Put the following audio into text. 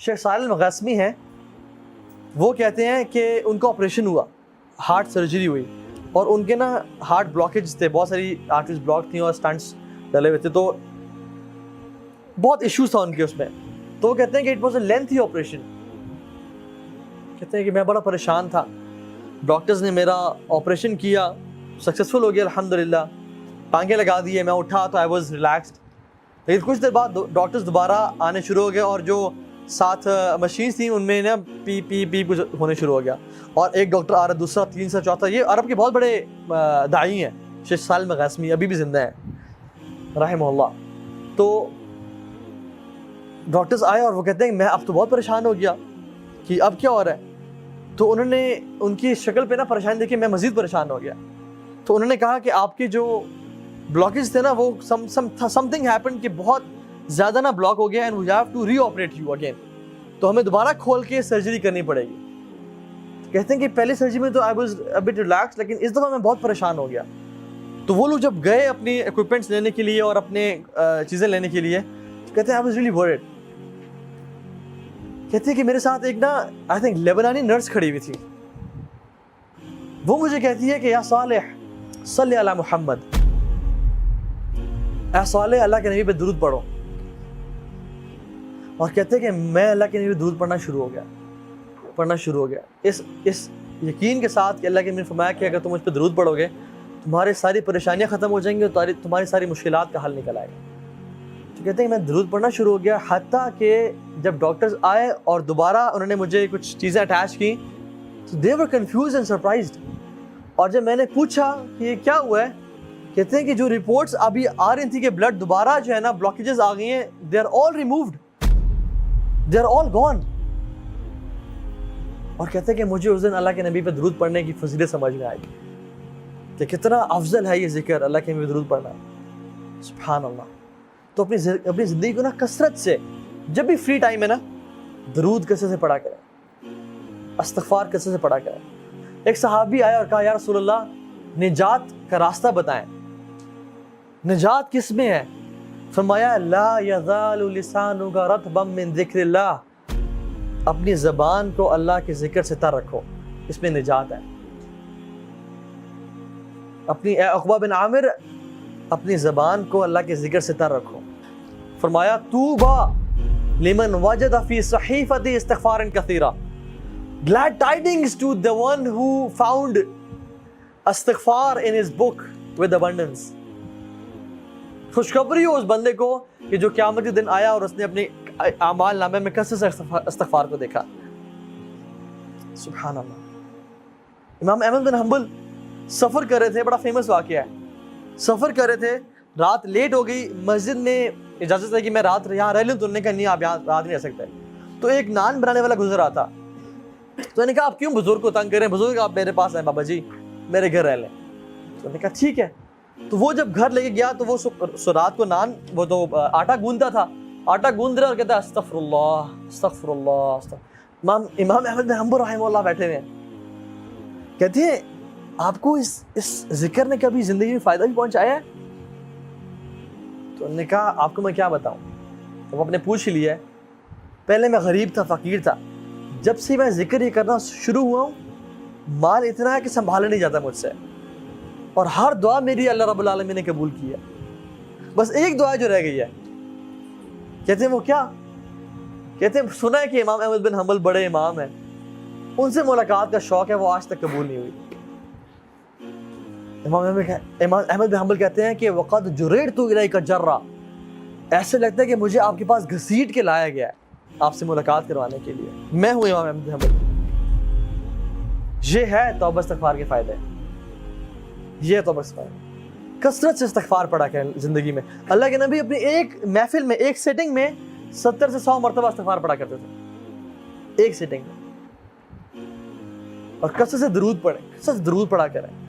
شیخ صالح المغاسمی ہیں, وہ کہتے ہیں کہ ان کا آپریشن ہوا, ہارٹ سرجری ہوئی, اور ان کے نا ہارٹ بلاکیج تھے, بہت ساری آرٹریز بلاک تھیں اور اسٹنٹس ڈلے ہوئے تھے, تو بہت ایشوز تھا ان کے اس میں. تو وہ کہتے ہیں کہ it was a lengthy operation. کہتے ہیں کہ میں بڑا پریشان تھا, ڈاکٹرز نے میرا آپریشن کیا, سکسیزفل ہو گیا الحمدللہ, ٹانکے لگا دیے, میں اٹھا تو آئی واز ریلیکسڈ. لیکن کچھ دیر بعد ڈاکٹرز دوبارہ آنے شروع ہو گئے, اور جو ساتھ مشینس تھیں ان میں نا پی پی پی کچھ ہونے شروع ہو گیا, اور ایک ڈاکٹر آ رہا, دوسرا, تیسرا, چوتھا. یہ عرب کے بہت بڑے داعی ہیں, شیخ صالح المغاسمی ابھی بھی زندہ ہیں رحمہ اللہ. تو ڈاکٹرز آئے اور وہ کہتے ہیں کہ میں اب تو بہت پریشان ہو گیا کہ اب کیا ہو رہا ہے. تو انہوں نے ان کی شکل پہ نا پریشانی دیکھی, میں مزید پریشان ہو گیا. تو انہوں نے کہا کہ آپ کے جو بلاکیج تھے نا وہ سم تھنگ ہیپن کہ بہت زیادہ نا بلاک ہو گیا, and we have to reoperate you again, تو ہمیں دوبارہ کھول کے سرجری کرنی پڑے گی. کہتے ہیں کہ پہلی سرجری میں تو I was a but relax, لیکن اس دفعہ میں بہت پریشان ہو گیا. تو وہ لوگ جب گئے اپنی اکوپمنٹس لینے کے لیے اور اپنے چیزیں لینے کے لیے, تو کہتے ہیں آئی واز ریئلی ورڈ. کہتے ہیں کہ میرے ساتھ ایک نا آئی تھنک لیبنانی نرس کھڑی ہوئی تھی. وہ مجھے کہتی ہے کہ یا صالح صلی علی محمد, اے صالح اللہ کے نبی پہ درود پڑھو. اور کہتے ہیں کہ میں اللہ کے نبی پہ درود پڑھنا شروع ہو گیا اس یقین کے ساتھ کہ اللہ کے نبی نے فرمایا کہ اگر تم مجھ پہ درود پڑھو گے تمہارے ساری پریشانیاں ختم ہو جائیں گی اور تمہاری ساری مشکلات کا حل نکل آئے گا. تو کہتے ہیں کہ میں درود پڑھنا شروع ہو گیا, حتیٰ کہ جب ڈاکٹرز آئے اور دوبارہ انہوں نے مجھے کچھ چیزیں اٹیچ کی, تو دے ور کنفیوزڈ اینڈ سرپرائزڈ. اور جب میں نے پوچھا کہ یہ کیا ہوا ہے, کہتے ہیں کہ جو رپورٹس ابھی آ رہی تھی کہ بلڈ دوبارہ جو ہے نا بلاکیجز آ گئی ہیں, they are all removed, they are all gone. اور کہتے ہیں کہ مجھے اس دن اللہ کے نبی پہ درود پڑھنے کی فضیلت سمجھ میں آئی کہ کتنا افضل ہے یہ ذکر, اللہ کے نبی پہ درود پڑھنا. سبحان اللہ. تو اپنی زندگی کو نا کثرت سے, جب بھی فری ٹائم ہے نا, درود کثرت سے پڑھا کریں, استغفار کثرت سے پڑھا کریں. ایک صحابی آیا اور کہا یا رسول اللہ نجات کا راستہ بتائیں, نجات کس میں ہے؟ فرمایا لا یزال لسانک رطبا من ذکر اللہ, اپنی زبان کو اللہ کے ذکر سے تر رکھو, اس میں نجات ہے. اپنی عقبہ بن عامر, اپنی زبان کو اللہ کے ذکر سے تر رکھو. فرمایا طوبی لمن وجد فی صحیفۃ استغفار کثیرا, glad tidings to the one who found استغفار in his book with abundance. خوشخبری ہو اس بندے کو کہ جو قیامت کے دن آیا اور اس نے اپنے اعمال نامے میں کثرت سے استغفار کو دیکھا. سبحان اللہ. امام احمد بن حنبل سفر کر رہے تھے, بڑا فیمس واقعہ ہے. سفر کر رہے تھے, رات لیٹ ہو گئی, مسجد میں اجازت ہے کہ میں رات یہاں رہ لوں, تو انہوں نے کہا نہیں آپ یہاں رات نہیں رہ سکتے. تو ایک نان بنانے والا گزر رہا تھا, تو انہوں نے کہا آپ کیوں بزرگ کو تنگ کریں, بزرگ آپ میرے پاس آئیں, بابا جی میرے گھر رہ لیں. تو انہوں نے کہا ٹھیک ہے. تو وہ جب گھر لے کے گیا تو وہ رات کو نان, وہ تو آٹا گوندتا تھا, آٹا گوند رہا اور کہتا ہے استغفر اللہ استغفر اللہ. امام احمد بن حنبل رحمہ اللہ بیٹھے ہوئے ہیں, کہتے ہیں آپ کو اس ذکر نے کبھی زندگی میں فائدہ بھی پہنچایا ہے؟ تو انہوں نے کہا آپ کو میں کیا بتاؤں. تو وہ اپنے پوچھ لیا ہے, پہلے میں غریب تھا, فقیر تھا, جب سے میں ذکر یہ کرنا شروع ہوا ہوں مال اتنا ہے کہ سنبھالا نہیں جاتا مجھ سے, اور ہر دعا میری اللہ رب العالمین نے قبول کی ہے. بس ایک دعا جو رہ گئی ہے. کہتے ہیں وہ کیا؟ کہتے ہیں سنا ہے کہ امام احمد بن حنبل بڑے امام ہیں, ان سے ملاقات کا شوق ہے, وہ آج تک قبول نہیں ہوئی. امام احمد بن حنبل کہتے ہیں کہ وقد جررت الیک جرا, ایسے لگتا ہے کہ مجھے آپ کے پاس گھسیٹ کے لایا گیا ہے آپ سے ملاقات کروانے کے لیے. میں ہوں امام احمد بن حنبل. یہ ہے توبہ استغفار کے فائدے, یہ ہے توبہ استغفار. کثرت سے استغفار پڑھا کریں زندگی میں. اللہ کے نبی اپنی ایک محفل میں, ایک سیٹنگ میں 70 سے 100 مرتبہ استغفار پڑھا کرتے تھے, ایک سیٹنگ میں. اور کثرت سے درود پڑھیں, کثرت سے درود پڑھا کریں.